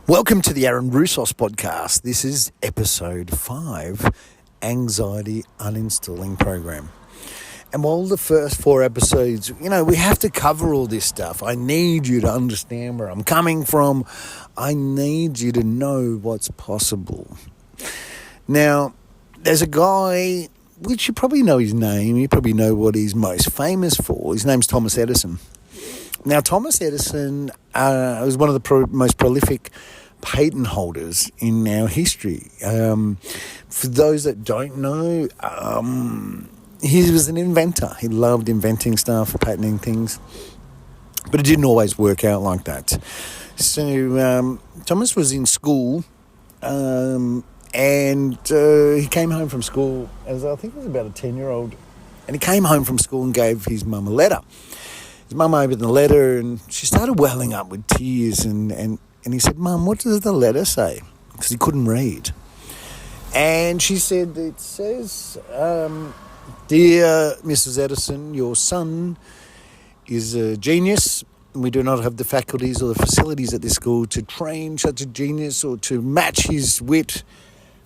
Welcome to the Aaron Roussos podcast. This is episode 5, Anxiety Uninstalling Program. And while the first 4 episodes, we have to cover all this stuff. I need you to understand where I'm coming from. I need you to know what's possible. Now, there's a guy, which you probably know his name. You probably know what he's most famous for. His name's Thomas Edison. Now, Thomas Edison was one of the most prolific patent holders in our history. For those that don't know, he was an inventor. He loved inventing stuff, patenting things, but it didn't always work out like that. So Thomas was in school, and he came home from school as I think he was about a 10-year-old, and he came home from school and gave his mum a letter. His mum opened the letter and she started welling up with tears and he said, "Mum, what does the letter say?" Because he couldn't read. And she said, it says, "Dear Mrs. Edison, your son is a genius. We do not have the faculties or the facilities at this school to train such a genius or to match his wit.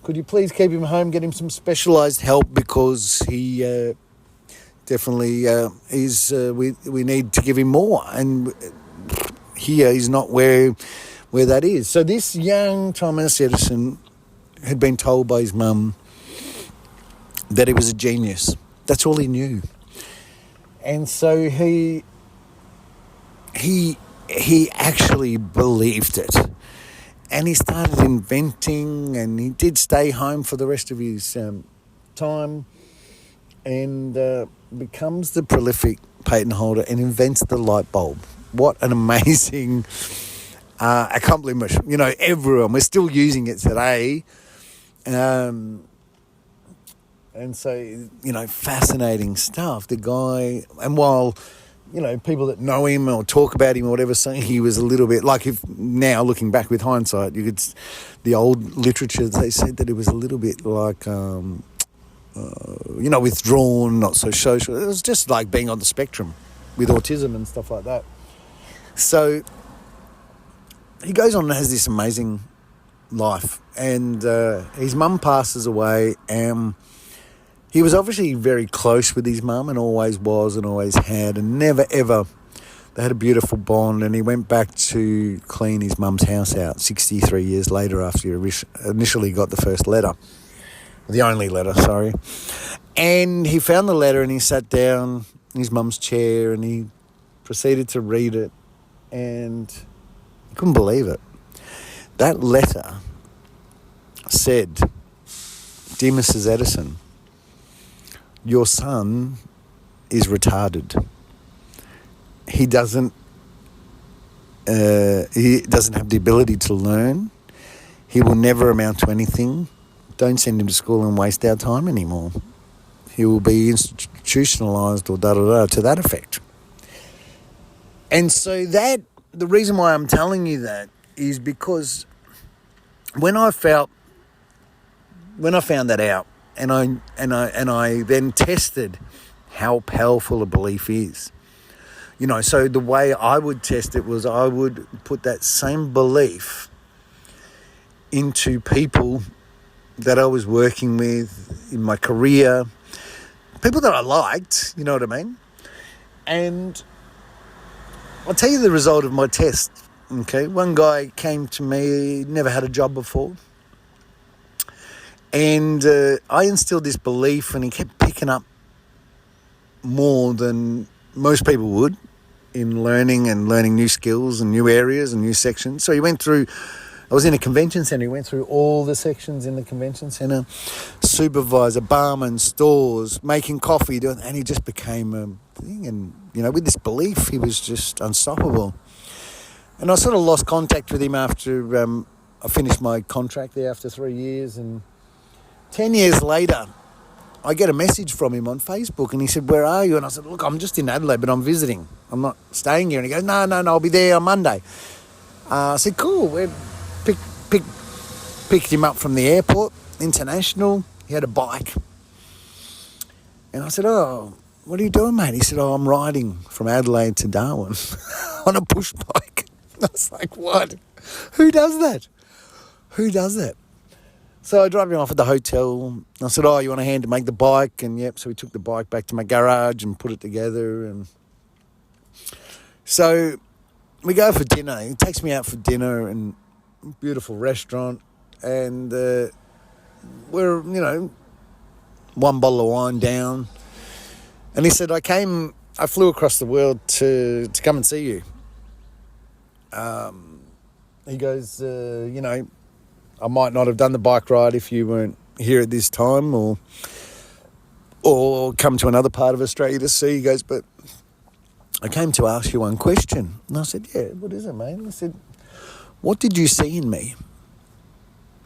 Could you please keep him home, get him some specialised help because he... definitely we need to give him more, and here he's not where that is." So this young Thomas Edison had been told by his mum that he was a genius. That's all he knew. And so he actually believed it, and he started inventing, and he did stay home for the rest of his time, and becomes the prolific patent holder and invents the light bulb. What an amazing accomplishment. Everyone, we're still using it today. And so, fascinating stuff. The guy, and while, people that know him or talk about him or whatever say he was a little bit, like if now looking back with hindsight, the old literature, they said that it was a little bit like... withdrawn, not so social. It was just like being on the spectrum with autism and stuff like that. So he goes on and has this amazing life, and his mum passes away, and he was obviously very close with his mum and always was and always had, and never ever, they had a beautiful bond, and he went back to clean his mum's house out 63 years later after he initially got the first letter. The only letter, sorry. And he found the letter and he sat down in his mum's chair and he proceeded to read it, and he couldn't believe it. That letter said, "Dear Mrs. Edison, your son is retarded. He doesn't have the ability to learn. He will never amount to anything. Don't send him to school and waste our time anymore. He will be institutionalised," or da-da-da, to that effect. And so the reason why I'm telling you that is because when I found that out, and I then tested how powerful a belief is. So the way I would test it was I would put that same belief into people that I was working with in my career, people that I liked, you know what I mean? And I'll tell you the result of my test, okay? One guy came to me, never had a job before, and I instilled this belief, and he kept picking up more than most people would in learning new skills and new areas and new sections. So he went through... I was in a convention centre. He went through all the sections in the convention centre, supervisor, barman, stores, making coffee, and he just became a thing. And, with this belief, he was just unstoppable. And I sort of lost contact with him after I finished my contract there after 3 years. And 10 years later, I get a message from him on Facebook, and he said, "Where are you?" And I said, "Look, I'm just in Adelaide, but I'm visiting. I'm not staying here." And he goes, No, I'll be there on Monday. I said, "Cool, we're..." Picked him up from the airport, international. He had a bike. And I said, "Oh, what are you doing, mate?" He said, "Oh, I'm riding from Adelaide to Darwin on a push bike." I was like, what? Who does that? Who does that? So I dropped him off at the hotel. I said, oh, you want a hand to make the bike? And yep, so we took the bike back to my garage and put it together. And so we go for dinner. He takes me out for dinner in a beautiful restaurant. And we're, one bottle of wine down. And he said, I flew across the world to come and see you. He goes, I might not have done the bike ride if you weren't here at this time or come to another part of Australia to see. He goes, but I came to ask you one question. And I said, yeah, what is it, mate? He said, what did you see in me?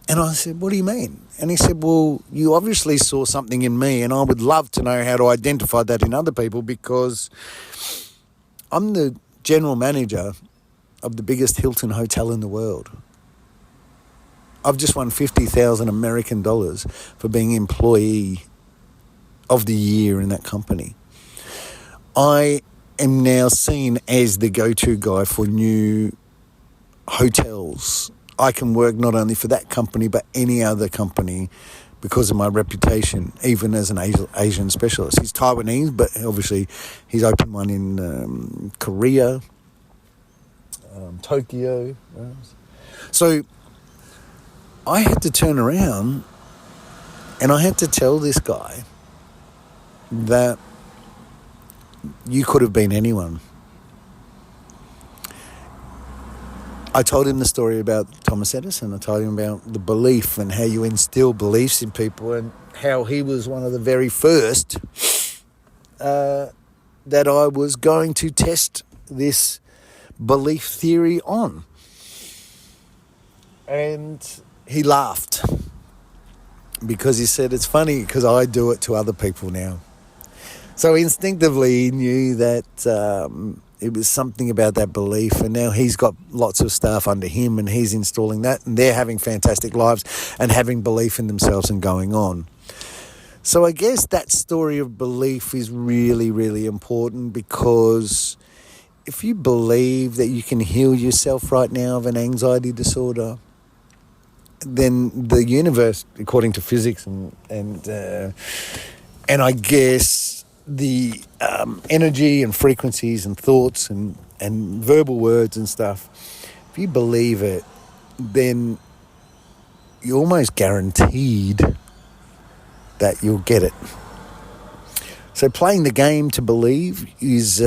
And I said, what do you mean? And he said, well, you obviously saw something in me, and I would love to know how to identify that in other people, because I'm the general manager of the biggest Hilton hotel in the world. I've just won $50,000 American dollars for being employee of the year in that company. I am now seen as the go-to guy for new hotels. I can work not only for that company but any other company because of my reputation, even as an Asian specialist. He's Taiwanese, but obviously he's opened one in Korea, Tokyo. So I had to turn around and I had to tell this guy that you could have been anyone. I told him the story about Thomas Edison. I told him about the belief and how you instill beliefs in people, and how he was one of the very first that I was going to test this belief theory on. And he laughed because he said, it's funny because I do it to other people now. So instinctively he knew that it was something about that belief, and now he's got lots of staff under him and he's installing that, and they're having fantastic lives and having belief in themselves and going on. So I guess that story of belief is really, really important, because if you believe that you can heal yourself right now of an anxiety disorder, then the universe, according to physics and I guess the energy and frequencies and thoughts and verbal words and stuff, if you believe it, then you're almost guaranteed that you'll get it. So playing the game to believe is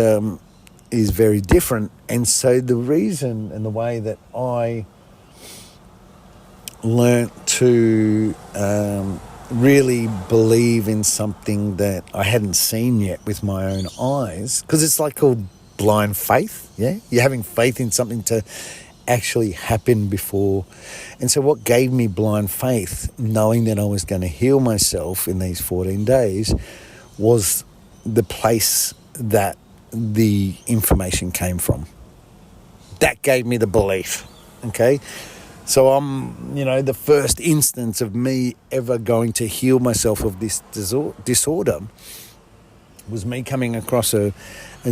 very different. And so the reason and the way that I learnt to really believe in something that I hadn't seen yet with my own eyes, because it's like called blind faith, yeah? You're having faith in something to actually happen before. And so what gave me blind faith, knowing that I was going to heal myself in these 14 days, was the place that the information came from. That gave me the belief, okay? So I'm, the first instance of me ever going to heal myself of this disorder was me coming across a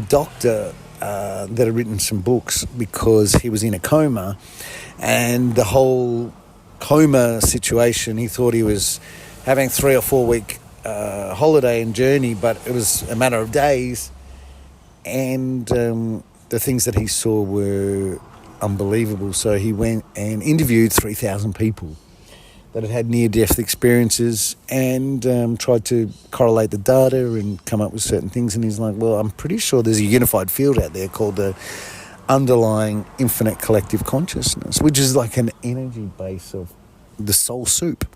doctor that had written some books, because he was in a coma, and the whole coma situation, he thought he was having 3 or 4 week holiday and journey, but it was a matter of days, and the things that he saw were unbelievable. So he went and interviewed 3,000 people that had had near-death experiences, and tried to correlate the data and come up with certain things. And he's like, well, I'm pretty sure there's a unified field out there called the underlying infinite collective consciousness, which is like an energy base of the soul soup.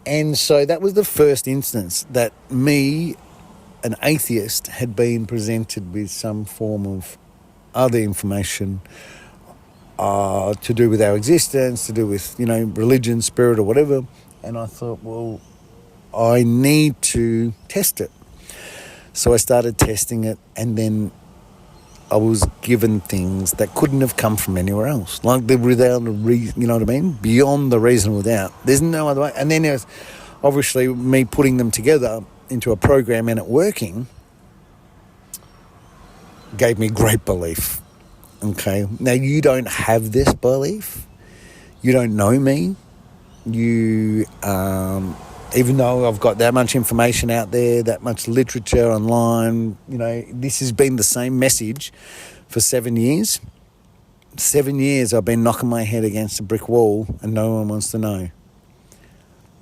And so that was the first instance that me, an atheist, had been presented with some form of other information to do with our existence, to do with, religion, spirit, or whatever. And I thought, well, I need to test it. So I started testing it, and then I was given things that couldn't have come from anywhere else. Like without a reason, you know what I mean? Beyond the reasonable doubt. There's no other way. And then there's obviously me putting them together into a program and it working gave me great belief. Okay. Now, you don't have this belief. You don't know me. You, even though I've got that much information out there, that much literature online, this has been the same message for 7 years. 7 years I've been knocking my head against a brick wall and no one wants to know.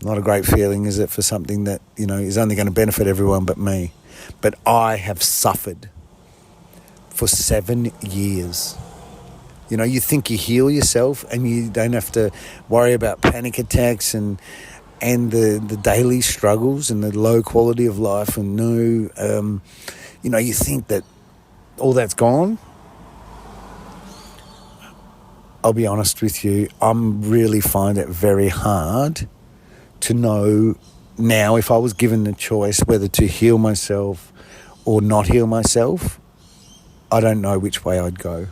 Not a great feeling, is it, for something that, is only going to benefit everyone but me. But I have suffered for 7 years. You think you heal yourself and you don't have to worry about panic attacks and the daily struggles and the low quality of life and you think that all that's gone. I'll be honest with you, I really find it very hard to know now, if I was given the choice whether to heal myself or not heal myself, I don't know which way I'd go.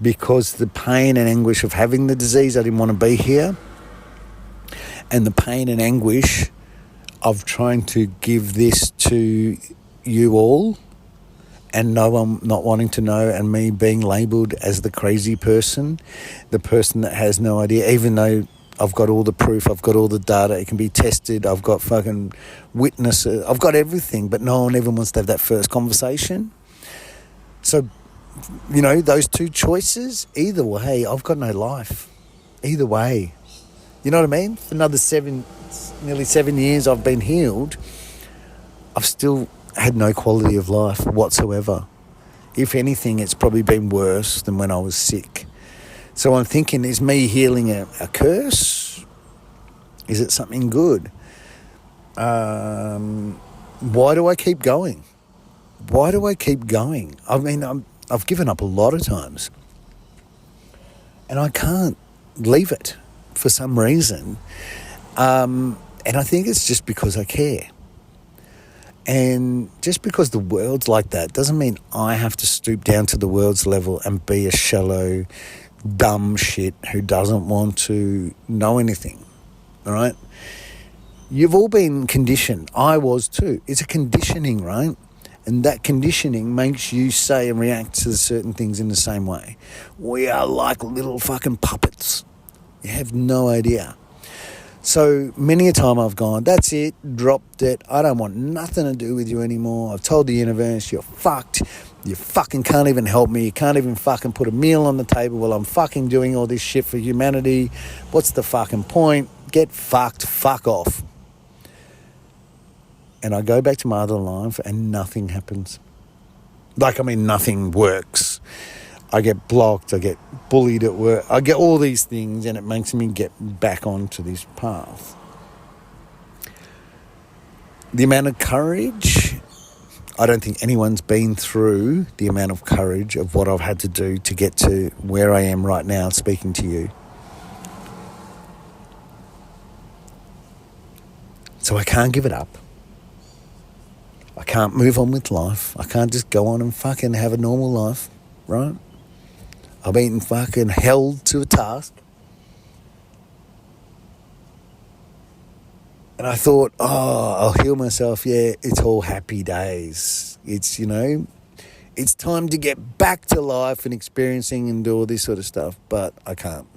Because the pain and anguish of having the disease, I didn't want to be here. And the pain and anguish of trying to give this to you all and no one not wanting to know, and me being labelled as the crazy person, the person that has no idea, even though I've got all the proof, I've got all the data, it can be tested, I've got fucking witnesses, I've got everything, but no one ever wants to have that first conversation. So, those two choices, either way, I've got no life. Either way. You know what I mean? For another nearly 7 years I've been healed, I've still had no quality of life whatsoever. If anything, it's probably been worse than when I was sick. So I'm thinking, is me healing a curse? Is it something good? Why do I keep going? Why do I keep going? I mean, I've given up a lot of times. And I can't leave it for some reason. And I think it's just because I care. And just because the world's like that doesn't mean I have to stoop down to the world's level and be a shallow, dumb shit who doesn't want to know anything. All right? You've all been conditioned. I was too. It's a conditioning, right? And that conditioning makes you say and react to certain things in the same way. We are like little fucking puppets. You have no idea. So many a time I've gone, that's it, dropped it. I don't want nothing to do with you anymore. I've told the universe, you're fucked. You fucking can't even help me. You can't even fucking put a meal on the table while I'm fucking doing all this shit for humanity. What's the fucking point? Get fucked. Fuck off. And I go back to my other life and nothing happens. Nothing works. I get blocked, I get bullied at work, I get all these things, and it makes me get back onto this path. The amount of courage, I don't think anyone's been through the amount of courage of what I've had to do to get to where I am right now speaking to you. So I can't give it up. I can't move on with life. I can't just go on and fucking have a normal life, right? I've been fucking held to a task. And I thought, I'll heal myself. Yeah, it's all happy days. It's, it's time to get back to life and experiencing and do all this sort of stuff. But I can't.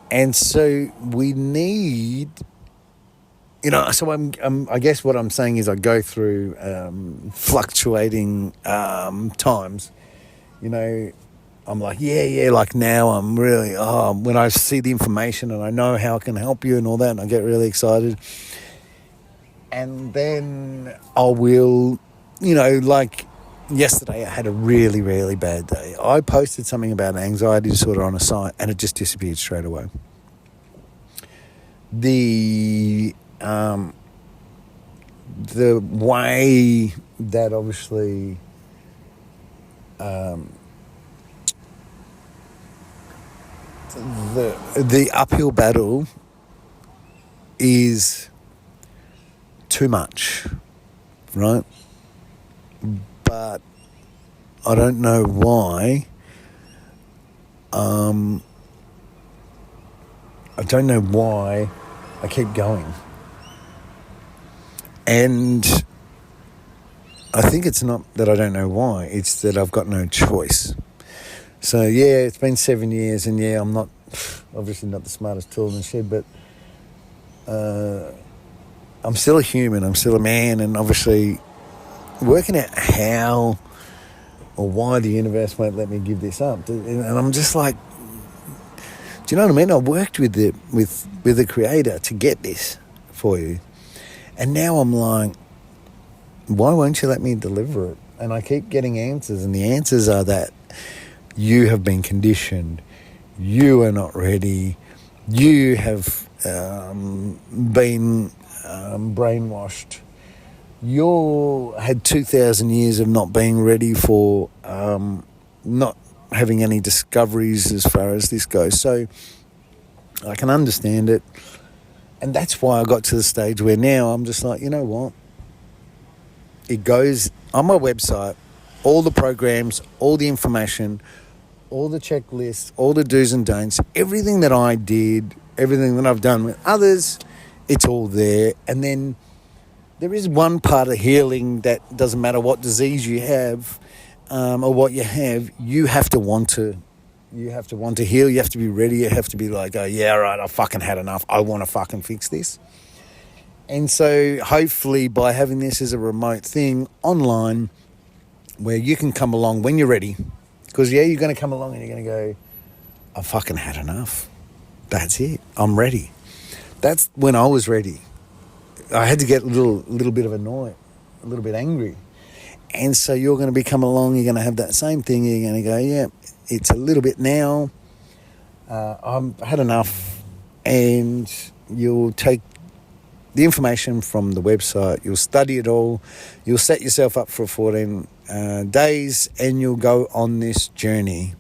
And so we need, so I guess what I'm saying is I go through fluctuating times. I'm like, yeah, like now I'm really, when I see the information and I know how I can help you and all that, and I get really excited. And then I will, like yesterday I had a really, really bad day. I posted something about an anxiety disorder on a site and it just disappeared straight away. The way that obviously the uphill battle is too much, right? But I don't know why. I don't know why I keep going. And I think it's not that I don't know why. It's that I've got no choice. So, yeah, it's been 7 years, and, yeah, I'm not, obviously not the smartest tool in the shed, but I'm still a human. I'm still a man, and obviously working out how or why the universe won't let me give this up. And I'm just like, do you know what I mean? I worked with the Creator to get this for you. And now I'm like, why won't you let me deliver it? And I keep getting answers, and the answers are that you have been conditioned, you are not ready, you have been brainwashed, you had 2,000 years of not being ready for not having any discoveries as far as this goes. So I can understand it. And that's why I got to the stage where now I'm just like, you know what? It goes on my website, all the programs, all the information, all the checklists, all the do's and don'ts, everything that I did, everything that I've done with others, it's all there. And then there is one part of healing that doesn't matter what disease you have or what you have, you have to want to heal. You have to be ready. You have to be like, oh, yeah, right, I fucking had enough. I want to fucking fix this. And so hopefully by having this as a remote thing online where you can come along when you're ready, because, yeah, you're going to come along and you're going to go, I fucking had enough. That's it. I'm ready. That's when I was ready. I had to get a little bit of annoyed, a little bit angry. And so you're going to be coming along, you're going to have that same thing. You're going to go, yeah, it's a little bit now. I've had enough. And you'll take the information from the website, you'll study it all, you'll set yourself up for 14 days, and you'll go on this journey.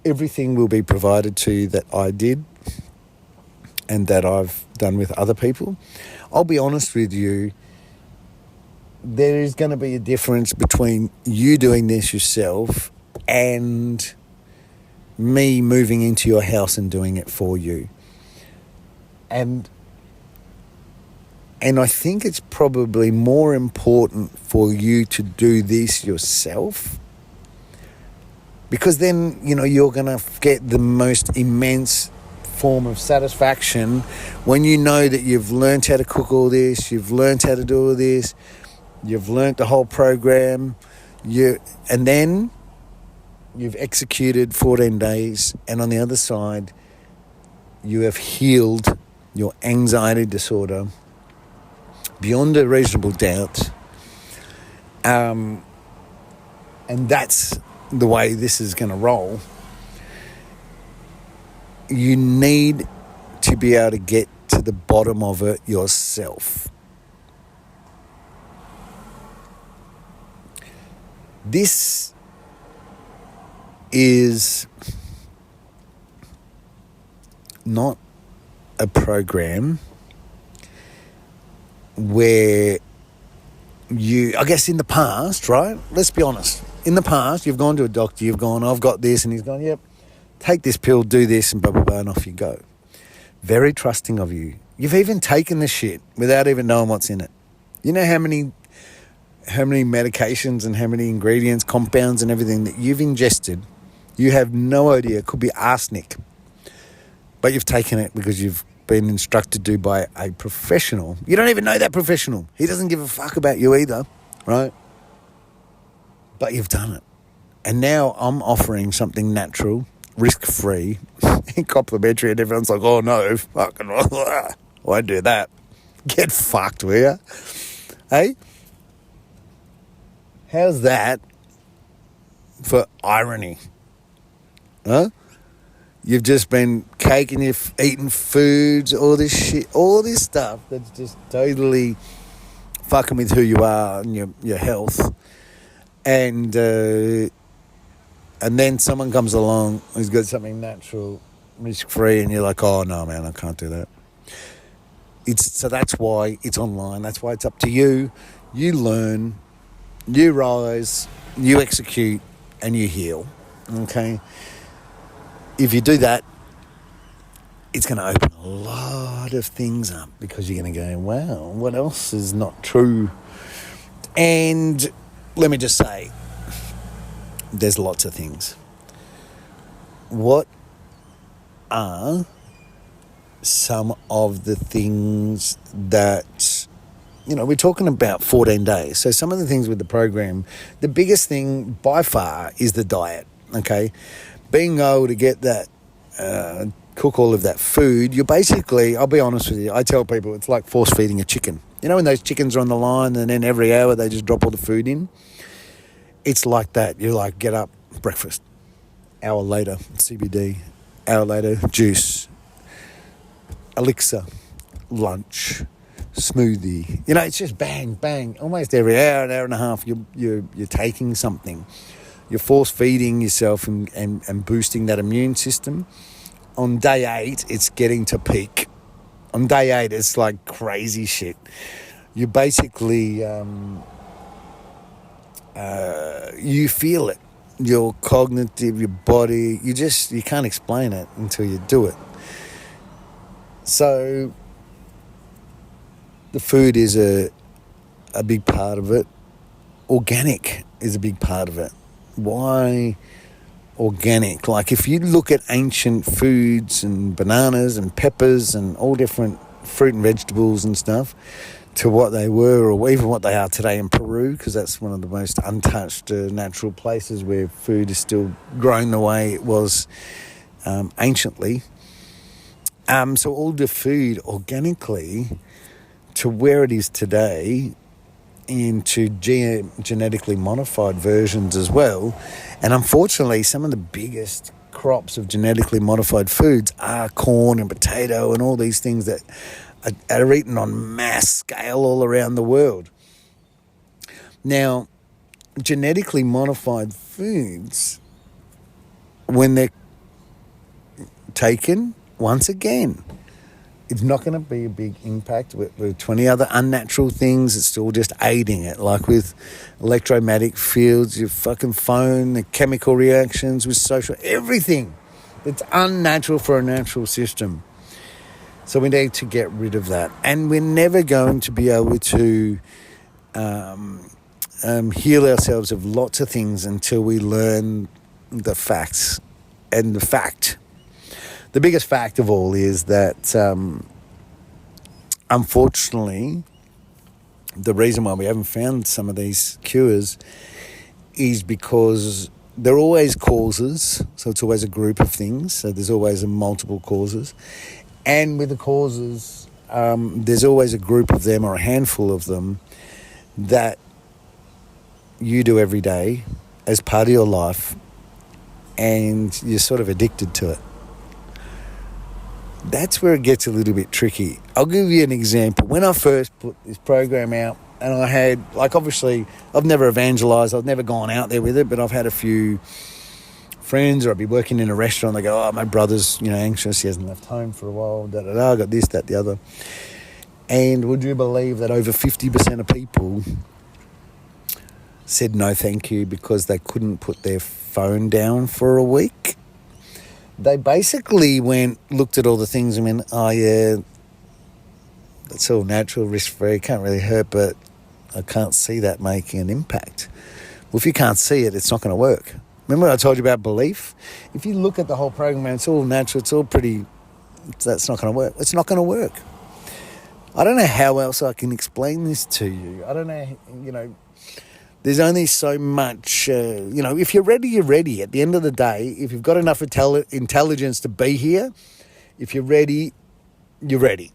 Everything will be provided to you that I did and that I've done with other people. I'll be honest with you, there is going to be a difference between you doing this yourself and me moving into your house and doing it for you. And I think it's probably more important for you to do this yourself, because then, you know, you're going to get the most immense form of satisfaction when you know that you've learned how to cook all this, you've learned how to do all this, you've learned the whole program, and then you've executed 14 days, and on the other side, you have healed your anxiety disorder beyond a reasonable doubt. And that's the way this is going to roll. You need to be able to get to the bottom of it yourself. This is not a program where I guess in the past, right? Let's be honest. In the past, you've gone to a doctor, you've gone, I've got this, and he's gone, yep, take this pill, do this, and blah, blah, blah, and off you go. Very trusting of you. You've even taken the shit without even knowing what's in it. You know how many medications and how many ingredients, compounds and everything that you've ingested, you have no idea. It could be arsenic. But you've taken it because you've been instructed to by a professional. You don't even know that professional. He doesn't give a fuck about you either, right? But you've done it. And now I'm offering something natural, risk-free, complimentary, and everyone's like, oh no, fucking won't do that. Get fucked, will you? Hey? How's that for irony? Huh? You've just been caking, you've eaten foods, all this shit, all this stuff that's just totally fucking with who you are and your health. And then someone comes along who's got something natural, risk-free, and you're like, oh, no, man, I can't do that. So that's why it's online. That's why it's up to you. You learn, you rise, you execute, and you heal, okay? If you do that, it's going to open a lot of things up, because you're going to go, wow, what else is not true? And let me just say, there's lots of things. What are some of the things that, we're talking about 14 days. So some of the things with the program, the biggest thing by far is the diet, okay? Being able to get that, cook all of that food, you're basically, I'll be honest with you, I tell people it's like force feeding a chicken. You know when those chickens are on the line and then every hour they just drop all the food in? It's like that. You like get up, breakfast, hour later, CBD, hour later, juice, elixir, lunch, smoothie. It's just bang, bang. Almost every hour, an hour and a half, you're taking something. You're force feeding yourself and boosting that immune system. On day 8, it's getting to peak. On day 8, it's like crazy shit. You basically, you feel it. Your cognitive, your body, you can't explain it until you do it. So the food is a big part of it. Organic is a big part of it. Why organic? Like if you look at ancient foods and bananas and peppers and all different fruit and vegetables and stuff to what they were or even what they are today in Peru, because that's one of the most untouched natural places where food is still grown the way it was anciently. So all the food organically to where it is today into genetically modified versions as well. And unfortunately, some of the biggest crops of genetically modified foods are corn and potato and all these things that are eaten on mass scale all around the world. Now, genetically modified foods, when they're taken, once again, it's not going to be a big impact with 20 other unnatural things. It's still just aiding it. Like with electromagnetic fields, your fucking phone, the chemical reactions with social, everything that's unnatural for a natural system. So we need to get rid of that. And we're never going to be able to heal ourselves of lots of things until we learn the facts. And the biggest fact of all is that, unfortunately, the reason why we haven't found some of these cures is because they're always causes. So it's always a group of things. So there's always multiple causes. And with the causes, there's always a group of them or a handful of them that you do every day as part of your life, and you're sort of addicted to it. That's where it gets a little bit tricky. I'll give you an example. When I first put this program out, and I had, obviously, I've never evangelized, I've never gone out there with it, but I've had a few friends, or I'd be working in a restaurant, they go, my brother's, anxious, he hasn't left home for a while, I got this, that, the other. And would you believe that over 50% of people said no thank you because they couldn't put their phone down for a week? They basically looked at all the things and went, oh yeah, that's all natural, risk-free, can't really hurt, but I can't see that making an impact. Well, if you can't see it, it's not going to work. Remember I told you about belief? If you look at the whole program and it's all natural, it's all pretty, that's not going to work. It's not going to work. I don't know how else I can explain this to you. I don't know, there's only so much, if you're ready, you're ready. At the end of the day, if you've got enough intelligence to be here, if you're ready, you're ready.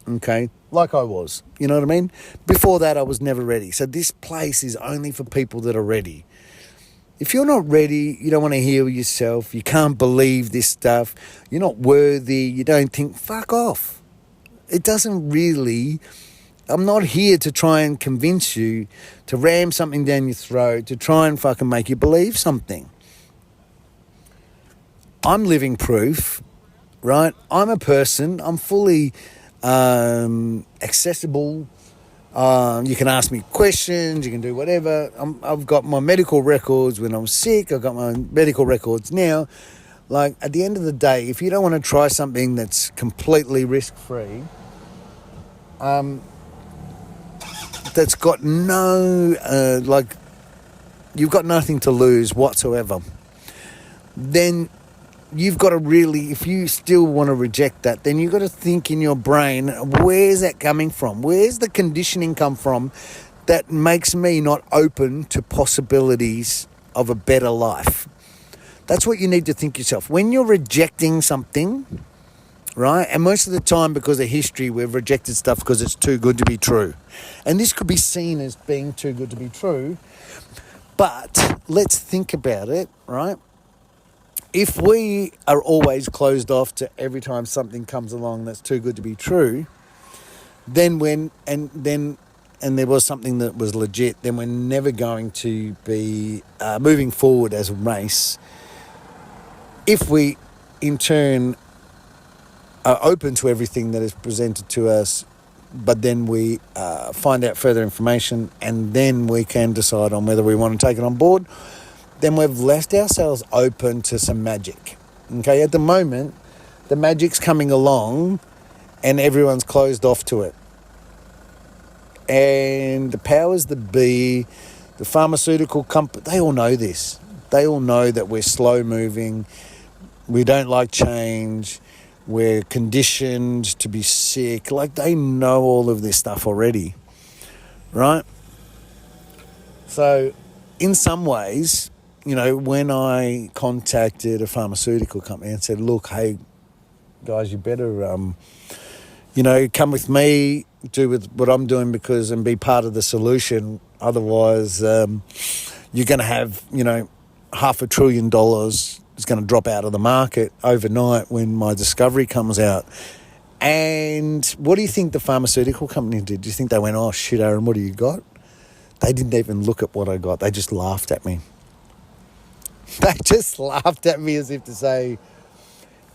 Okay? Like I was. You know what I mean? Before that, I was never ready. So this place is only for people that are ready. If you're not ready, you don't want to heal yourself, you can't believe this stuff, you're not worthy, you don't think, fuck off. It doesn't really... I'm not here to try and convince you to ram something down your throat, to try and fucking make you believe something. I'm living proof, right? I'm a person. I'm fully accessible. You can ask me questions. You can do whatever. I've got my medical records when I'm sick. I've got my medical records now. Like, at the end of the day, if you don't want to try something that's completely risk-free, that's got no, you've got nothing to lose whatsoever, then you've got to really, if you still want to reject that, then you've got to think in your brain, where's that coming from? Where's the conditioning come from that makes me not open to possibilities of a better life? That's what you need to think yourself. When you're rejecting something, right, and most of the time because of history, we've rejected stuff because it's too good to be true. And this could be seen as being too good to be true, but let's think about it, right? If we are always closed off to every time something comes along that's too good to be true, then there was something that was legit, then we're never going to be moving forward as a race. If we, in turn, are open to everything that is presented to us, but then we find out further information and then we can decide on whether we want to take it on board, then we've left ourselves open to some magic. Okay, at the moment, the magic's coming along and everyone's closed off to it. And the powers that be, the pharmaceutical company, they all know this. They all know that we're slow moving, we don't like change, we're conditioned to be sick. Like, they know all of this stuff already, right? So in some ways, you know, when I contacted a pharmaceutical company and said, look, hey, guys, you better, come with me, do with what I'm doing and be part of the solution. Otherwise, you're going to have, $500 billion is going to drop out of the market overnight when my discovery comes out. And what do you think the pharmaceutical company did? Do you think they went, oh, shit, Aaron, what do you got? They didn't even look at what I got. They just laughed at me. They just laughed at me as if to say,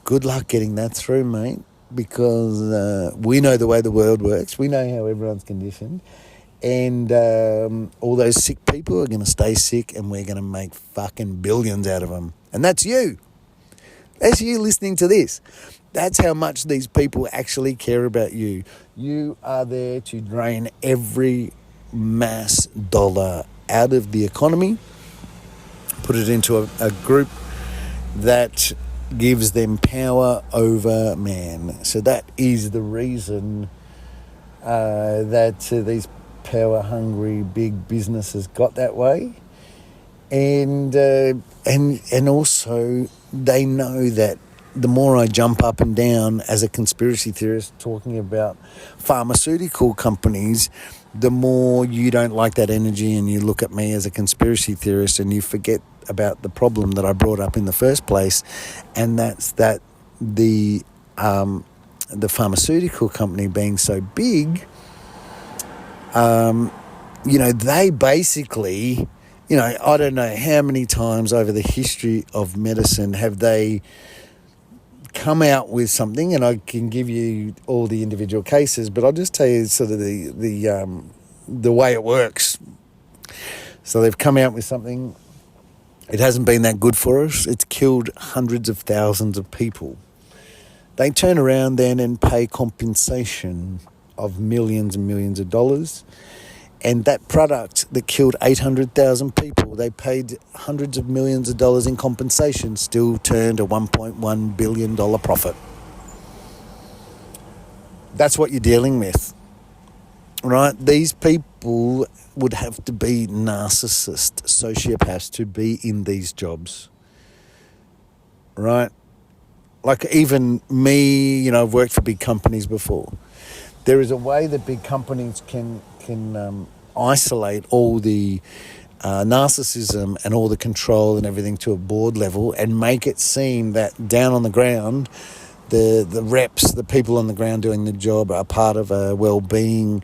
good luck getting that through, mate, because we know the way the world works. We know how everyone's conditioned. And all those sick people are going to stay sick and we're going to make fucking billions out of them. And that's you. That's you listening to this. That's how much these people actually care about you. You are there to drain every mass dollar out of the economy, put it into a group that gives them power over man. So that is the reason that these power-hungry big businesses got that way, and also they know that the more I jump up and down as a conspiracy theorist talking about pharmaceutical companies, the more you don't like that energy and you look at me as a conspiracy theorist and you forget about the problem that I brought up in the first place, and that's that the pharmaceutical company being so big, they basically, I don't know how many times over the history of medicine have they come out with something, and I can give you all the individual cases, but I'll just tell you sort of the way it works. So they've come out with something. It hasn't been that good for us. It's killed hundreds of thousands of people. They turn around then and pay compensation of millions and millions of dollars. And that product that killed 800,000 people, they paid hundreds of millions of dollars in compensation, still turned a $1.1 billion profit. That's what you're dealing with, right? These people would have to be narcissists, sociopaths to be in these jobs, right? Like even me, I've worked for big companies before. There is a way that big companies can isolate all the narcissism and all the control and everything to a board level and make it seem that down on the ground, the reps, the people on the ground doing the job are part of a well-being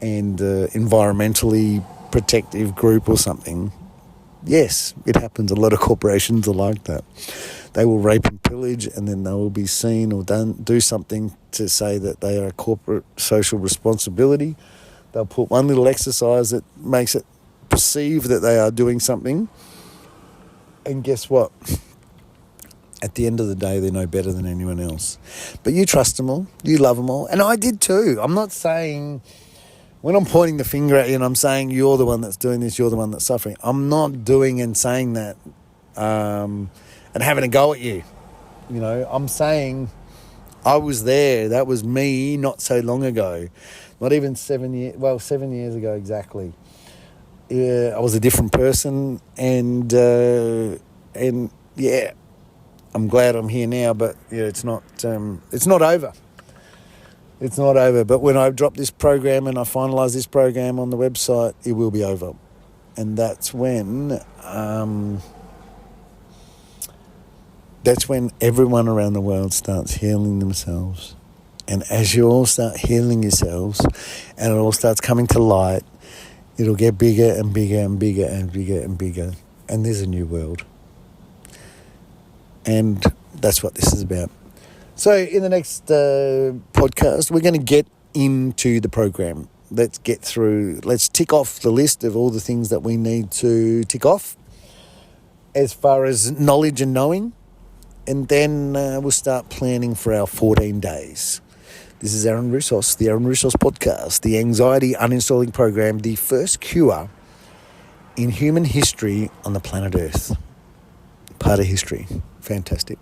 and environmentally protective group or something. Yes, it happens. A lot of corporations are like that. They will rape and pillage, and then they will be seen or do something to say that they are a corporate social responsibility. They'll put one little exercise that makes it perceive that they are doing something. And guess what? At the end of the day, they're no better than anyone else. But you trust them all. You love them all. And I did too. I'm not saying when I'm pointing the finger at you and I'm saying you're the one that's doing this, you're the one that's suffering, I'm not doing and saying that and having a go at you. You know, I'm saying I was there. That was me not so long ago. Not even 7 years ago exactly. I was a different person, and yeah, I'm glad I'm here now. But yeah, it's not over. It's not over. But when I drop this program and I finalise this program on the website, it will be over, and that's when everyone around the world starts healing themselves. And as you all start healing yourselves, and it all starts coming to light, it'll get bigger and bigger and bigger and bigger and bigger. And there's a new world. And that's what this is about. So in the next podcast, we're going to get into the program. Let's tick off the list of all the things that we need to tick off as far as knowledge and knowing. And then we'll start planning for our 14 days. This is Aaron Roussos, the Aaron Roussos Podcast, the Anxiety Uninstalling Program, the first cure in human history on the planet Earth. Part of history. Fantastic.